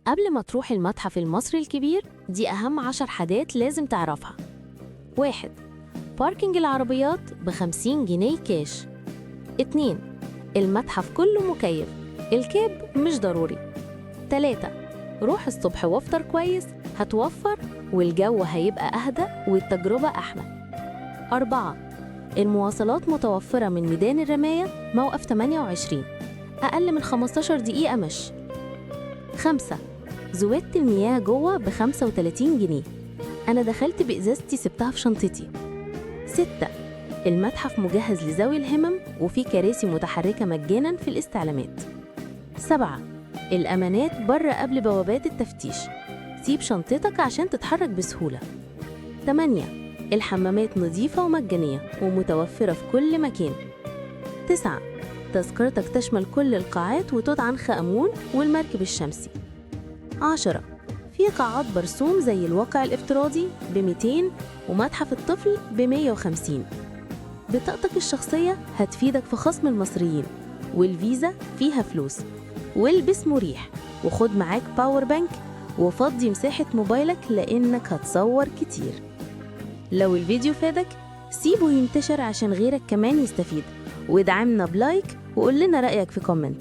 قبل ما تروح المتحف المصري الكبير، دي أهم 10 حاجات لازم تعرفها. 1. باركينج العربيات ب50 جنيه كاش. 2. المتحف كله مكيف، الكاب مش ضروري. 3. روح الصبح وافطر كويس، هتوفر والجو هيبقى أهدى والتجربة أحلى. 4. المواصلات متوفرة من ميدان الرماية موقف 28، أقل من 15 دقيقة مشي. 5. زودة المياه جوه ب35 جنيه، أنا دخلت بإزازتي سبتها في شنطتي. 6. المتحف مجهز لذوي الهمم وفي كراسي متحركة مجاناً في الاستعلامات. 7. الأمانات بره قبل بوابات التفتيش، سيب شنطتك عشان تتحرك بسهولة. 8. الحمامات نظيفة ومجانية ومتوفرة في كل مكان. 9. تذكرتك تشمل كل القاعات وتوت عنخ آمون والمركب الشمسي. 10. في قاعات برسوم زي الواقع الافتراضي ب200 ومتحف الطفل ب150. بطاقتك الشخصية هتفيدك في خصم المصريين، والفيزا فيها فلوس. والبس مريح وخد معاك باور بانك وفضي مساحة موبايلك لأنك هتصور كتير. لو الفيديو فادك سيبه ينتشر عشان غيرك كمان يستفيد، وادعمنا بلايك وقول لنا رأيك في كومنت.